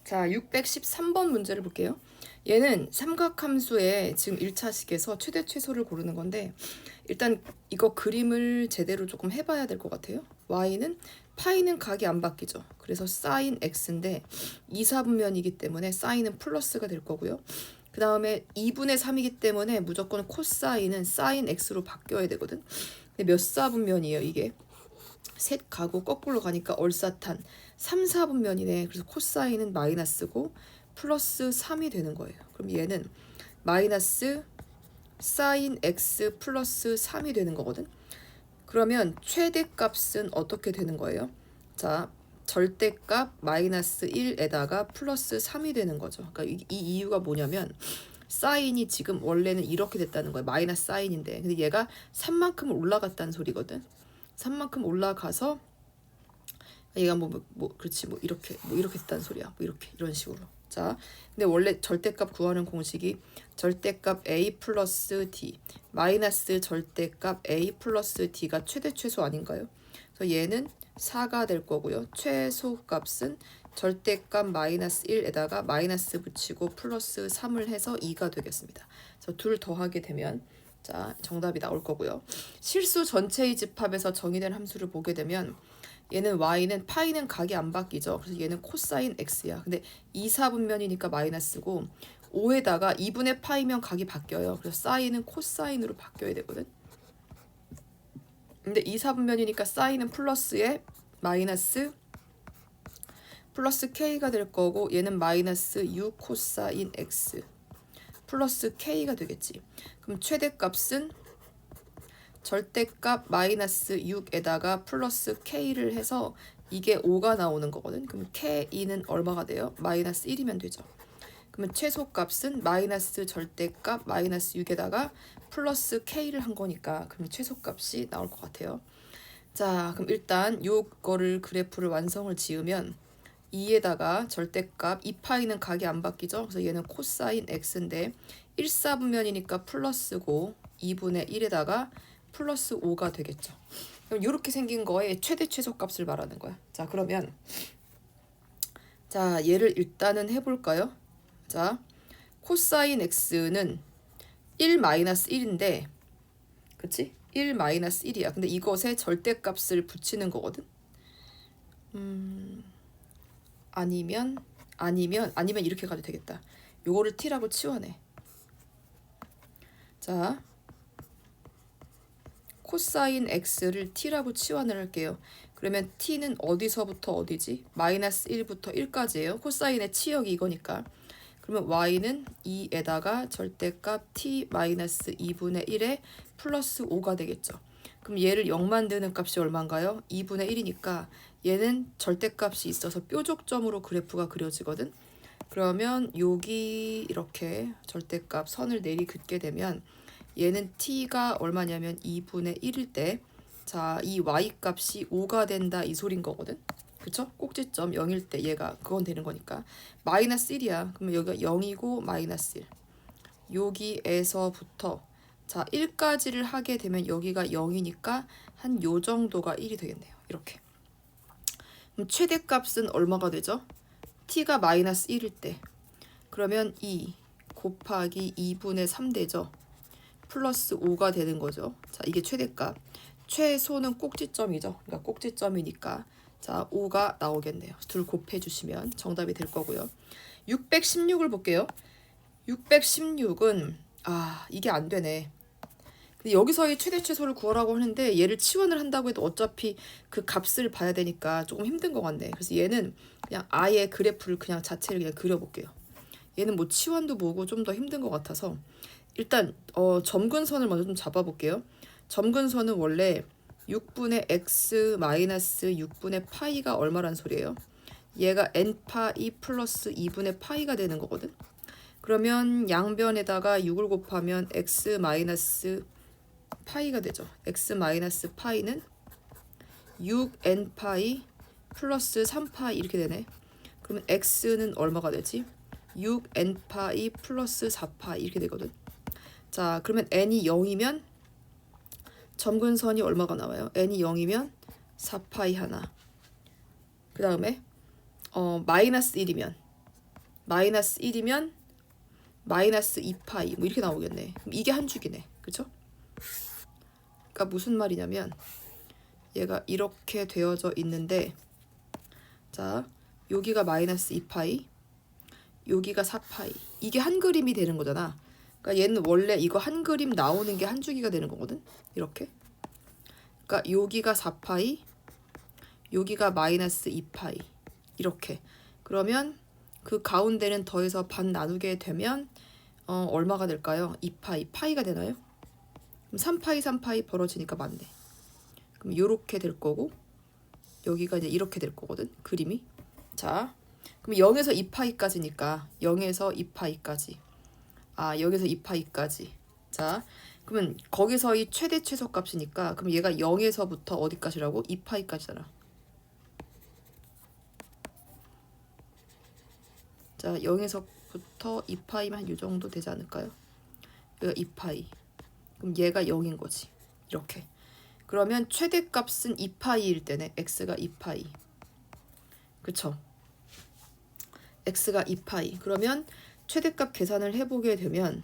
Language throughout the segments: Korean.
자, 613번 문제를 볼게요. 얘는 삼각함수의 지금 1차식에서 최대 최소를 고르는 건데 일단 이거 그림을 제대로 조금 해봐야 될 것 같아요. y는 파이는 각이 안 바뀌죠. 그래서 사인 x인데 2, 4분면이기 때문에 사인은 플러스가 될 거고요. 그 다음에 2분의 3이기 때문에 무조건 코사인은 사인 x로 바뀌어야 되거든. 근데 몇 4분면이에요 이게? 셋 가고 거꾸로 가니까 얼싸탄 3, 4분면이네. 그래서 코사인은 마이너스고 플러스 3이 되는 거예요. 그럼 얘는 마이너스 사인 x 플러스 3이 되는 거거든. 그러면 최대값은 어떻게 되는 거예요? 자, 절대값 마이너스 1에다가 플러스 3이 되는 거죠. 그러니까 이 이유가 뭐냐면 사인이 지금 원래는 이렇게 됐다는 거예요. 마이너스 사인인데 근데 얘가 3만큼 올라갔다는 소리거든. 3만큼 올라가서 얘가 그렇지 이렇게 했다는 소리야. 뭐 이렇게 이런 식으로. 자, 근데 원래 절대값 구하는 공식이 절대값 a 플러스 d 마이너스 절대값 a 플러스 d가 최대 최소 아닌가요? 그래서 얘는 4가 될 거고요. 최소값은 절대값 마이너스 1에다가 마이너스 붙이고 플러스 3을 해서 2가 되겠습니다. 그래서 둘 더하게 되면 자, 정답이 나올 거고요. 실수 전체의 집합에서 정의된 함수를 보게 되면 얘는 y는 파이는 각이 안 바뀌죠. 그래서 얘는 코사인 x야. 근데 2, 4분면이니까 마이너스고 5에다가 2분의 파이면 각이 바뀌어요. 그래서 사인은 코사인으로 바뀌어야 되거든. 근데 2, 4분면이니까 사인은 플러스에 마이너스 플러스 k가 될 거고 얘는 마이너스 6 코사인 x 플러스 k가 되겠지. 그럼 최대값은 절대값 마이너스 6에다가 플러스 k를 해서 이게 5가 나오는 거거든. 그럼 k는 얼마가 돼요? 마이너스 1이면 되죠. 그러면 최소값은 마이너스 절대값 마이너스 6에다가 플러스 k를 한 거니까 그럼 최소값이 나올 것 같아요. 자, 그럼 일단 요거를 그래프를 완성을 지으면 2에다가 절대값 2파이는 각이 안 바뀌죠. 그래서 얘는 코사인 x인데 1, 4분면이니까 플러스고 2분의 1에다가 플러스 5가 되겠죠. 그럼 이렇게 생긴 거에 최대 최소값을 말하는 거야. 자, 그러면 자, 얘를 일단은 해볼까요? 자, 코사인 x는 1 마이너스 1인데 그치? 1 마이너스 1이야. 근데 이것에 절대값을 붙이는 거거든. 아니면 이렇게 가도 되겠다. 요거를 t라고 치워내. 자, 코사인 x를 t라고 치환을 할게요. 그러면 t는 어디서부터 어디지? 마이너스 1부터 1까지예요. 코사인의 치역이 이거니까. 그러면 y는 2에다가 절대값 t 마이너스 2분의 1에 플러스 5가 되겠죠. 그럼 얘를 0 만드는 값이 얼마인가요? 2분의 1이니까 얘는 절대값이 있어서 뾰족점으로 그래프가 그려지거든. 그러면 여기 이렇게 절대값 선을 내리긋게 되면 얘는 t가 얼마냐면 2분의 1일 때 자, 이 y값이 5가 된다 이 소린 거거든. 그쵸? 꼭지점 0일 때 얘가 그건 되는 거니까 마이너스 1이야. 그러면 여기가 0이고 마이너스 1 여기에서부터 자 1까지를 하게 되면 여기가 0이니까 한 요 정도가 1이 되겠네요. 이렇게. 그럼 최대값은 얼마가 되죠? t가 마이너스 1일 때 그러면 2 곱하기 2분의 3 되죠. 플러스 5가 되는 거죠. 자, 이게 최대값. 최소는 꼭지점이죠. 그러니까 꼭지점이니까 자 5가 나오겠네요. 둘 곱해주시면 정답이 될 거고요. 616을 볼게요. 616은 이게 안 되네. 근데 여기서의 최대 최소를 구하라고 하는데 얘를 치환을 한다고 해도 어차피 그 값을 봐야 되니까 조금 힘든 것 같네. 그래서 얘는 그냥 아예 그래프를 그냥 자체를 그냥 그려볼게요. 얘는 뭐 치환도 뭐고 좀 더 힘든 것 같아서 일단 점근선을 먼저 좀 잡아볼게요. 점근선은 원래 6분의 x 마이너스 6분의 파이가 얼마란 소리예요? 얘가 n파이 플러스 2분의 파이가 되는 거거든. 그러면 양변에다가 6을 곱하면 x 마이너스 파이가 되죠. x 마이너스 파이는 6n파이 플러스 3파이 이렇게 되네. 그러면 x는 얼마가 되지? 6n파이 플러스 4파이 이렇게 되거든. 자, 그러면 n이 0이면 점근선이 얼마가 나와요? n이 0이면 4파이 하나. 그 다음에 마이너스 1이면 마이너스 1이면 마이너스 2파이 뭐 이렇게 나오겠네. 그럼 이게 한 주기네. 그쵸? 그러니까 무슨 말이냐면 얘가 이렇게 되어져 있는데 자 여기가 마이너스 2파이 여기가 4파이 이게 한 그림이 되는 거잖아. 그러니까 얘는 원래 이거 한 그림 나오는 게 한 주기가 되는 거거든. 이렇게. 그러니까 여기가 4파이 여기가 마이너스 2파이 이렇게. 그러면 그 가운데는 더해서 반 나누게 되면 얼마가 될까요? 2파이 파이가 되나요? 그럼 3파이 3파이 벌어지니까 맞네. 그럼 요렇게 될 거고 여기가 이제 이렇게 될 거거든. 그림이. 자 그럼 0에서 2파이까지니까 0에서 2파이까지 0에서 2파이까지 자 그러면 거기서 이 최대 최소값이니까 그럼 얘가 0에서부터 어디까지라고? 2파이까지잖아. 자 0에서부터 2파이면 한 요 정도 되지 않을까요? 여기가 2파이 그럼 얘가 0인 거지. 이렇게. 그러면 최대값은 2파이일 때네. x가 2파이 그쵸? x가 2파이 그러면 최대값 계산을 해보게 되면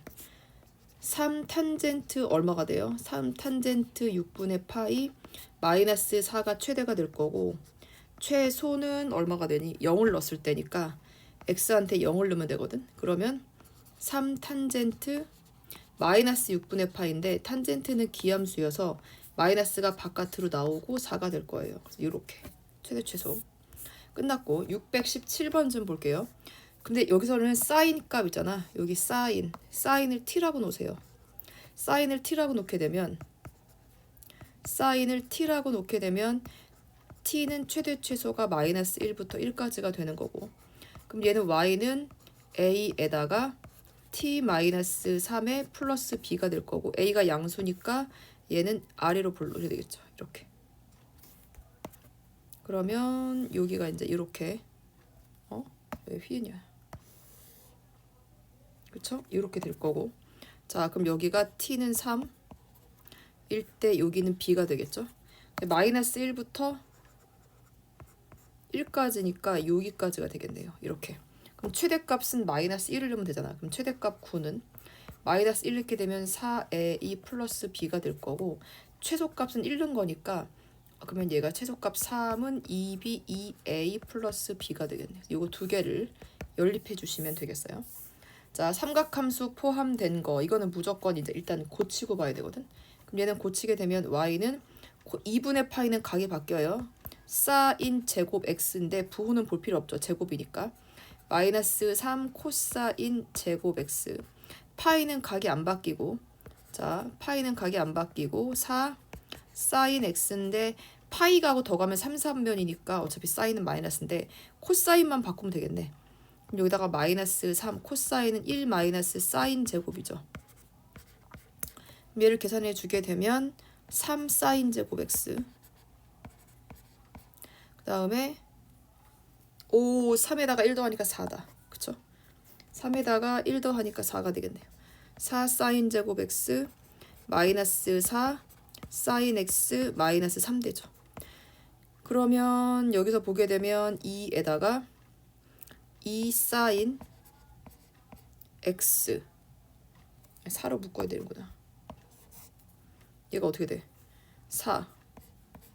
3탄젠트 얼마가 돼요? 3탄젠트 6분의 파이 마이너스 4가 최대가 될 거고 최소는 얼마가 되니? 0을 넣었을 때니까 x한테 0을 넣으면 되거든. 그러면 3탄젠트 마이너스 6분의 파인데 탄젠트는 기함수여서 마이너스가 바깥으로 나오고 4가 될 거예요. 그래서 이렇게 최대 최소 끝났고 617번 좀 볼게요. 근데 여기서는 사인 값 있잖아. 여기 사인을 t라고 놓으세요. 사인을 t라고 놓게 되면 t는 최대 최소가 마이너스 1부터 1까지가 되는 거고 그럼 얘는 y는 a에다가 t-3의 플러스 b가 될 거고 a가 양수니까 얘는 아래로 볼러야 되겠죠. 이렇게. 그러면 여기가 이제 이렇게 왜 휘냐? 그쵸? 이렇게 될 거고 자 그럼 여기가 t는 3 일 때 여기는 b가 되겠죠. 마이너스 1부터 1까지니까 여기까지가 되겠네요. 이렇게. 그럼 최대값은 마이너스 1을 넣으면 되잖아. 그럼 최대값 9는 마이너스 1 넣게 되면 4a 플러스 b가 될 거고 최소값은 1 넣은 거니까 그러면 얘가 최소값 3은 2b 2a 플러스 b가 되겠네요. 이거 두 개를 연립해 주시면 되겠어요. 자 삼각함수 포함된 거 이거는 무조건 이제 일단 고치고 봐야 되거든. 그럼 얘는 고치게 되면 y는 2분의 파이는 각이 바뀌어요. 사인 제곱 x인데 부호는 볼 필요 없죠. 제곱이니까 마이너스 3 코사인 제곱 x 파이는 각이 안 바뀌고 자 파이는 각이 안 바뀌고 4 사인 x인데 파이가하고 더 가면 3, 3변이니까 어차피 사인은 마이너스인데 코사인만 바꾸면 되겠네. 그럼 여기다가 마이너스 3 코사인은 1 마이너스 사인 제곱이죠. 얘를 계산해 주게 되면 3 사인 제곱 x 그 다음에 3에다가 1 더하니까 4다. 그쵸? 3에다가 1 더하니까 4가 되겠네요. 4 사인 제곱 x 마이너스 4 사인 x 마이너스 3 되죠. 그러면 여기서 보게 되면 2에다가 2 사인 x 4로 묶어야 되는구나. 얘가 어떻게 돼? 4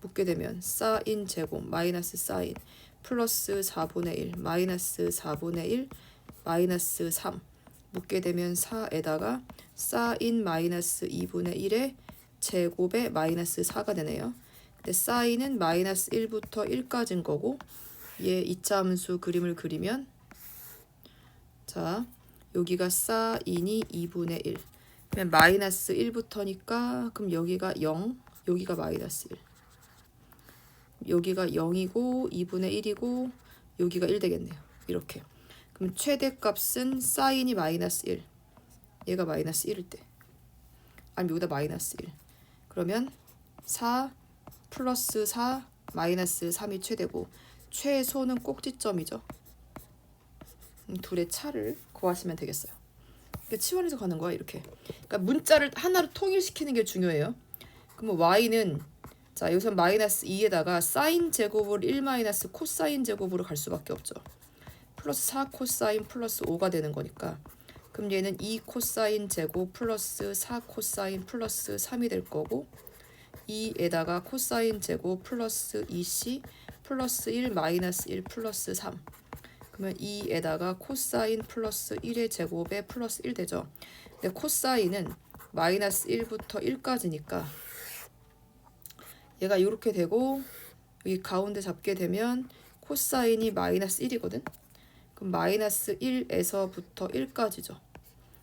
묶게 되면 사인 제곱 마이너스 사인 플러스 4분의 1 마이너스 4분의 1 마이너스 3 묶게 되면 4에다가 사인 마이너스 2분의 1의 제곱에 마이너스 4가 되네요. 근데 사인은 마이너스 1부터 1까지인 거고 얘 이차함수 그림을 그리면 자 여기가 사인이 2분의 1 그러면 마이너스 1부터니까 그럼 여기가 0 여기가 마이너스 1 여기가 0이고 2분의 1이고 여기가 1 되겠네요. 이렇게. 그럼 최대값은 사인이 마이너스 1 얘가 마이너스 1일 때 아니면 여기다 마이너스 1 그러면 4 플러스 4 마이너스 3이 최대고 최소는 꼭지점이죠. 둘의 차를 구하시면 되겠어요. 그러니까 치환해서 가는 거야 이렇게. 그러니까 문자를 하나로 통일시키는 게 중요해요. 그러면 y는 자 여기서 마이너스 2에다가 사인 제곱을 1 마이너스 코사인 제곱으로 갈 수밖에 없죠. 플러스 4 코사인 플러스 5가 되는 거니까 그럼 얘는 2 코사인 제곱 플러스 4 코사인 플러스 3이 될 거고 2에다가 코사인 제곱 플러스 2c 플러스 1 마이너스 1 플러스 3 그러면 2에다가 코사인 플러스 1의 제곱에 플러스 1 되죠. 근데 코사인은 마이너스 1부터 1까지니까 얘가 이렇게 되고 여기 가운데 잡게 되면 코사인이 마이너스 1이거든. 그럼 마이너스 1에서부터 1까지죠.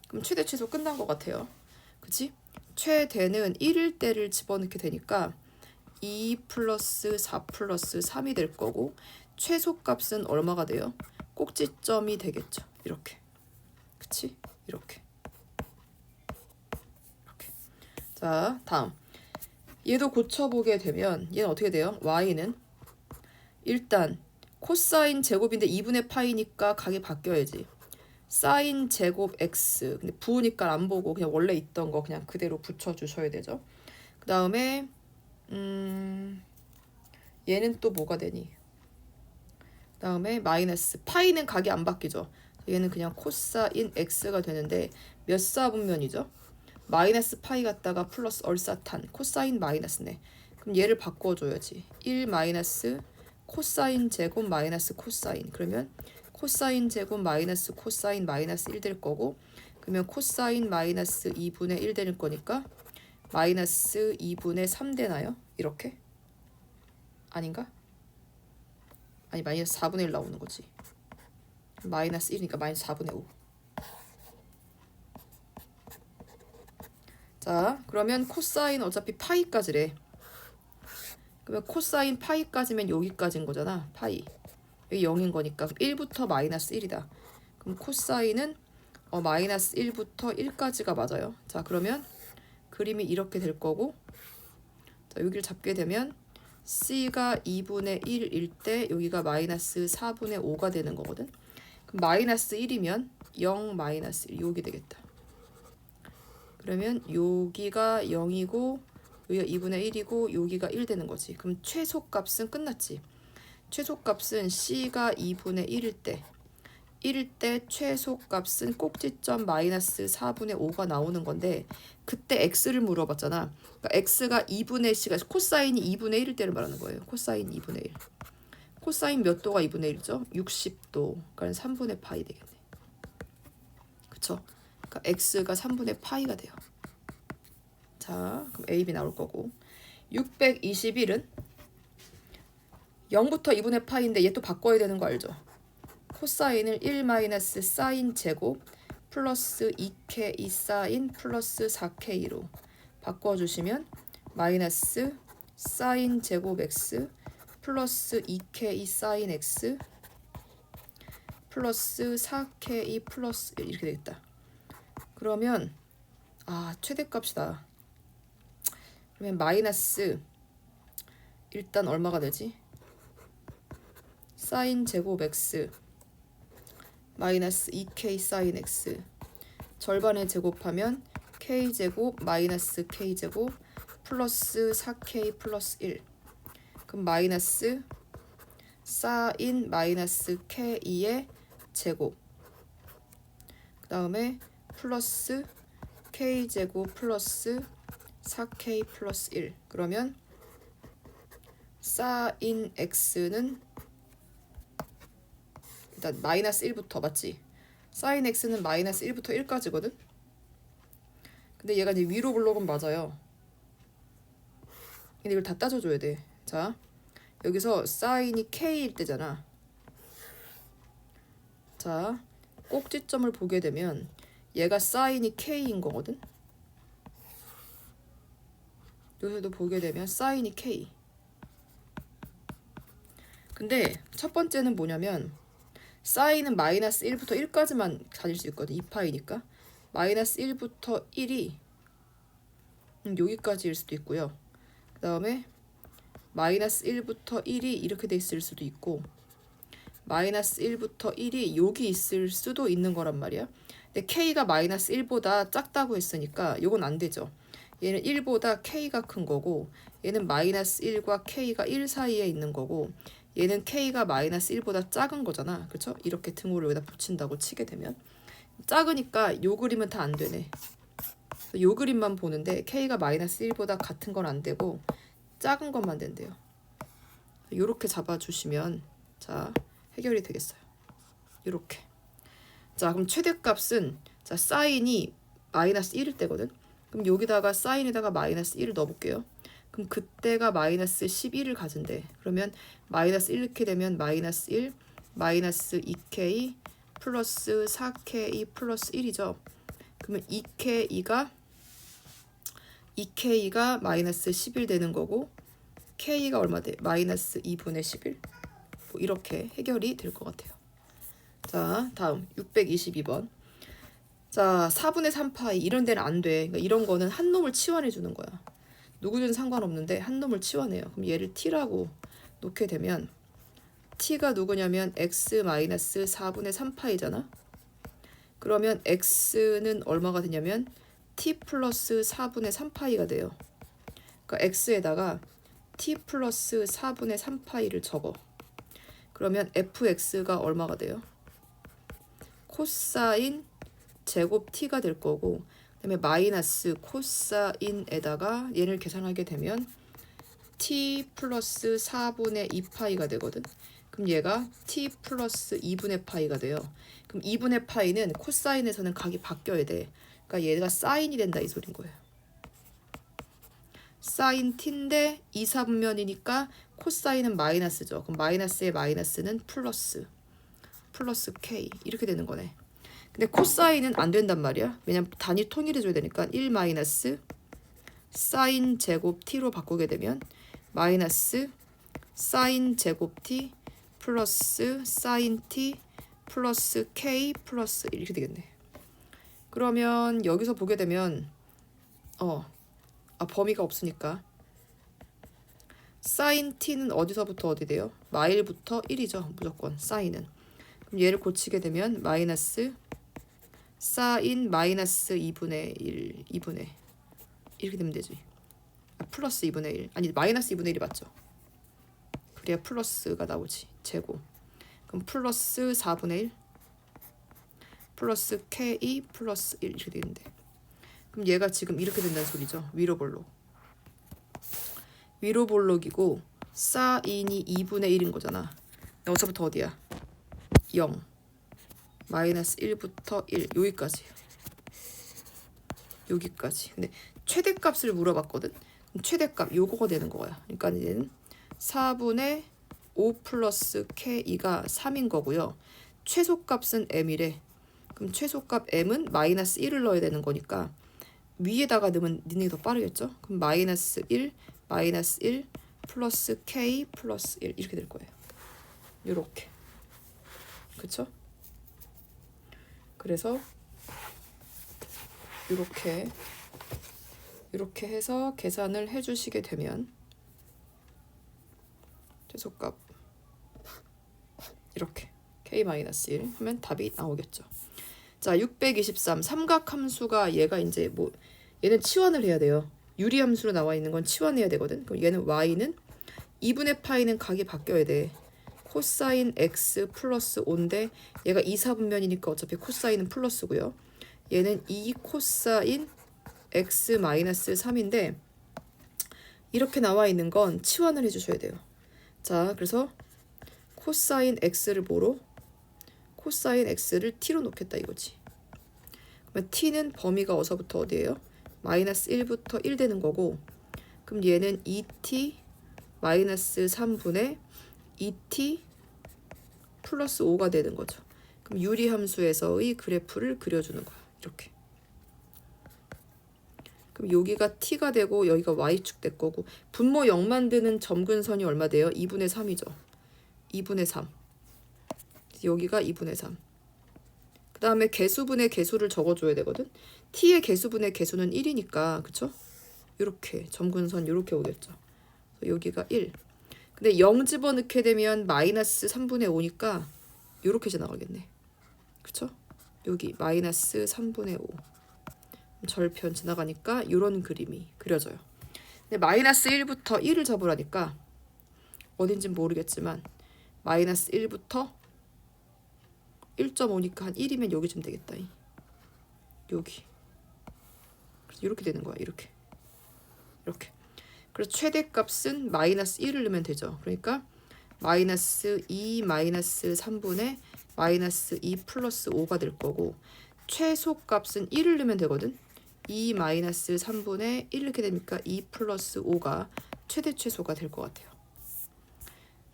그럼 최대 최소 끝난 것 같아요. 그치? 최대는 1일 때를 집어넣게 되니까 2 플러스 4 플러스 3이 될 거고 최소값은 얼마가 돼요? 꼭지점이 되겠죠. 이렇게. 그치? 이렇게. 자, 다음. 얘도 고쳐보게 되면 얘는 어떻게 돼요? y는 일단 코사인 제곱인데 2분의 파이니까 각이 바뀌어야지. 사인 제곱 x. 근데 부으니까 안 보고 그냥 원래 있던 거 그냥 그대로 붙여주셔야 되죠. 그 다음에 얘는 또 뭐가 되니? 그 다음에 마이너스 파이는 각이 안 바뀌죠. 얘는 그냥 코사인 x가 되는데 몇 사분면이죠? 마이너스 파이 갖다가 플러스 얼사탄 코사인 마이너스네. 그럼 얘를 바꿔줘야지. 1 마이너스 코사인 제곱 마이너스 코사인. 그러면 코사인 제곱 마이너스 코사인 마이너스 1 될 거고 그러면 코사인 마이너스 2분의 1 되는 거니까 마이너스 2분의 3 되나요? 이렇게? 아닌가? 아니 마이너스 4분의 1 나오는 거지. 마이너스 1이니까 마이너스 4분의 5. 자, 그러면 코사인 어차피 파이까지래. 그러면 코사인 파이까지면 여기까지인 거잖아. 파이. 여기 0인 거니까 1부터 마이너스 1이다. 그럼 코사인은 마이너스 1부터 1까지가 맞아요. 자, 그러면 그림이 이렇게 될 거고 자, 여기를 잡게 되면 C가 2분의 1일 때 여기가 마이너스 4분의 5가 되는 거거든. 그럼 마이너스 1이면 0 마이너스 1 여기 되겠다. 그러면 여기가 0이고 여기가 2분의 1이고 여기가 1 되는 거지. 그럼 최소값은 끝났지. 최소값은 C가 2분의 1일 때 최소값은 꼭지점 마이너스 4분의 5가 나오는 건데 그때 X를 물어봤잖아. 그러니까 X가 2분의 C가 코사인이 2분의 1일 때를 말하는 거예요. 코사인 2분의 1. 코사인 몇 도가 2분의 1이죠? 60도. 그러니까 3분의 파이 되겠네. 그쵸? 그러니까 X가 3분의 파이가 돼요. 자, 그럼 A, B 나올 거고 621은 0부터 2분의 파이인데 얘 또 바꿔야 되는 거 알죠? 코사인을 1 마이너스 사인 제곱 플러스 2K 2 사인 플러스 4K로 바꿔주시면 마이너스 사인 제곱 X 플러스 2K 2 사인 X 플러스 4K 플러스 1 이렇게 되겠다. 그러면 최대값이다. 그러면 마이너스 일단 얼마가 되지? 사인 제곱 X 마이너스 2K 사인 X 절반에 제곱하면 K제곱 마이너스 K제곱 플러스 4K 플러스 1 그럼 마이너스 사인 마이너스 K의 제곱 그 다음에 플러스 K제곱 플러스 4K 플러스 1 그러면 사인 X는 일단 마이너스 1부터 맞지? 사인 X는 마이너스 1부터 1까지거든? 근데 얘가 이제 위로 블록은 맞아요. 근데 이걸 다 따져줘야 돼. 자, 여기서 사인이 K일 때잖아. 자, 꼭지점을 보게 되면 얘가 사인이 K인 거거든? 여기서도 보게 되면 사인이 K. 근데 첫 번째는 뭐냐면 사인은 마이너스 1부터 1까지만 가질 수 있거든. 2파이니까. 마이너스 1부터 1이 여기까지일 수도 있고요. 그 다음에 마이너스 1부터 1이 이렇게 돼 있을 수도 있고 마이너스 1부터 1이 여기 있을 수도 있는 거란 말이야. 근데 K가 마이너스 1보다 작다고 했으니까 이건 안 되죠. 얘는 1보다 K가 큰 거고 얘는 마이너스 1과 K가 1 사이에 있는 거고 얘는 k가 마이너스 1보다 작은 거잖아. 그쵸? 이렇게 등호를 여기다 붙인다고 치게 되면 작으니까 요 그림은 다 안 되네. 요 그림만 보는데 k가 마이너스 1보다 같은 건 안 되고 작은 것만 된대요. 요렇게 잡아주시면 자 해결이 되겠어요. 요렇게. 자 그럼 최대값은 자 사인이 마이너스 1일 때거든. 그럼 여기다가 사인에다가 마이너스 1을 넣어볼게요. 그럼 그때가 마이너스 11을 가진대. 그러면 마이너스 1 이렇게 되면 마이너스 1 마이너스 2k 플러스 4k 플러스 1이죠. 그러면 2k가 마이너스 11 되는 거고 k가 얼마 돼? 마이너스 2분의 11 뭐 이렇게 해결이 될 것 같아요. 자 다음 622번. 자 4분의 3파이 이런 데는 안 돼. 그러니까 이런 거는 한 놈을 치환해 주는 거야. 누구든 상관없는데 한 놈을 치환해요. 그럼 얘를 t라고 놓게 되면 t가 누구냐면 x-4분의 3파이잖아. 그러면 x는 얼마가 되냐면 t 플러스 4분의 3파이가 돼요. 그러니까 x에다가 t 플러스 4분의 3파이를 적어. 그러면 fx가 얼마가 돼요? 코사인 제곱 t가 될 거고 그다음에 마이너스 코사인에다가 얘를 계산하게 되면 t 플러스 4분의 2파이가 되거든. 그럼 얘가 t 플러스 2분의 파이가 돼요. 그럼 2분의 파이는 코사인에서는 각이 바뀌어야 돼. 그러니까 얘가 사인이 된다 이 소린 거예요. 사인 t인데 2, 4분면이니까 코사인은 마이너스죠. 그럼 마이너스의 마이너스는 플러스 k 이렇게 되는 거네. 근데 코사인은 안 된단 말이야. 왜냐면 단위 통일해줘야 되니까 1 마이너스 사인 제곱 t로 바꾸게 되면 마이너스 사인 제곱 t 플러스 사인 t 플러스 k 플러스 이렇게 되겠네. 그러면 여기서 보게 되면 범위가 없으니까 사인 t는 어디서부터 어디 돼요? 마일부터 1이죠. 무조건 사인은. 그럼 얘를 고치게 되면 마이너스 사인 마이너스 2분의 1 2분의 이렇게 되면 되지. 플러스 2분의 1 아니 마이너스 2분의 1이 맞죠? 그래야 플러스가 나오지. 제곱. 그럼 플러스 4분의 1 플러스 k 플러스 1 이렇게 되는데 그럼 얘가 지금 이렇게 된다는 소리죠. 위로 볼록. 위로 볼록이고 사인이 2분의 1인 거잖아. 어디서부터 어디야? 0 마이너스 1부터 1 여기까지. 근데 최대값을 물어봤거든. 그럼 최대값 요거가 되는 거야. 그러니까 얘는 4분의 5 플러스 k가 3인 거고요. 최소값은 m이래. 그럼 최소값 m은 마이너스 1을 넣어야 되는 거니까 위에다가 넣으면 니네 더 빠르겠죠? 그럼 마이너스 1 플러스 k 플러스 1 이렇게 될 거예요. 요렇게. 그쵸? 그래서 이렇게 해서 계산을 해주시게 되면 최소값 이렇게 k-1 하면 답이 나오겠죠. 자 623 삼각함수가 얘가 이제 뭐 얘는 치환을 해야 돼요. 유리함수로 나와 있는 건 치환해야 되거든. 그럼 얘는 y는 2분의 파이는 각이 바뀌어야 돼. 코사인 x 플러스 5인데 얘가 2, 4분면이니까 어차피 코사인은 플러스고요. 얘는 2 코사인 x 마이너스 3인데 이렇게 나와 있는 건 치환을 해주셔야 돼요. 자 그래서 코사인 x를 뭐로? 코사인 x를 t로 놓겠다 이거지. 그러면 t는 범위가 어디서부터 어디예요? 마이너스 1부터 1 되는 거고 그럼 얘는 2t 마이너스 3분의 2t 플러스 5가 되는 거죠. 그럼 유리함수에서의 그래프를 그려주는 거야. 이렇게. 그럼 여기가 t가 되고 여기가 y축 될 거고 분모 0 만드는 점근선이 얼마 돼요? 2분의 3이죠. 2분의 3. 여기가 2분의 3. 그 다음에 개수분의 개수를 적어줘야 되거든. t의 개수분의 개수는 1이니까 그쵸? 이렇게 점근선 이렇게 오겠죠. 여기가 1. 근데 0 집어넣게 되면 마이너스 3분의 5니까 이렇게 지나가겠네. 그쵸? 여기 마이너스 3분의 5. 절편 지나가니까 이런 그림이 그려져요. 근데 마이너스 1부터 1을 잡으라니까 어딘진 모르겠지만 마이너스 1부터 1.5니까 한 1이면 여기쯤 되겠다. 여기. 그래서 이렇게 되는 거야. 이렇게. 그래서 최대값은 마이너스 1을 넣으면 되죠. 그러니까 마이너스 2 마이너스 3분의 마이너스 2 플러스 5가 될 거고, 최소값은 1을 넣으면 되거든. 2 마이너스 3분의 1 이렇게 되니까 2 플러스 5가 최대 최소가 될 것 같아요.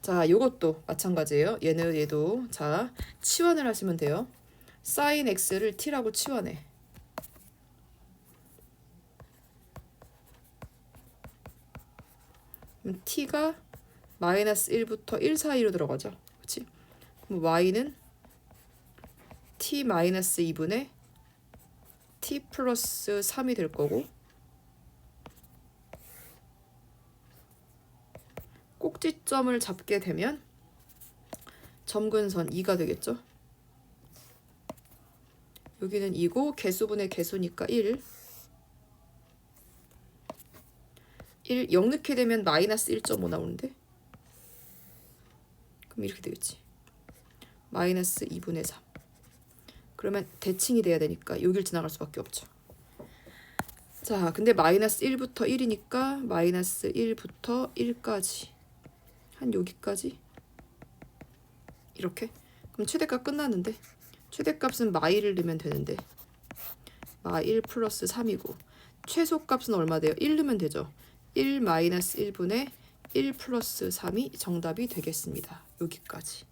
자, 요것도 마찬가지예요. 얘도 자, 치환을 하시면 돼요. sin x를 t라고 치환해. 그럼 t가 마이너스 1부터 1 사이로 들어가죠. 그렇지? 그럼 y는 t 마이너스 2분의 t 플러스 3이 될 거고, 꼭지점을 잡게 되면 점근선 2가 되겠죠. 여기는 2고 개수분의 개수니까 1. 0 넣게 되면 마이너스 1.5 나오는데, 그럼 이렇게 되겠지. 마이너스 2분의 3. 그러면 대칭이 돼야 되니까 여길 지나갈 수밖에 없죠. 자, 근데 마이너스 1부터 1이니까 마이너스 1부터 1까지 한 여기까지 이렇게. 그럼 최대값 끝났는데, 최대값은 마이를 넣으면 되는데 마 1 플러스 3이고, 최소값은 얼마 돼요? 1 넣으면 되죠. 1 마이너스 1분의 1 플러스 3이 정답이 되겠습니다. 여기까지.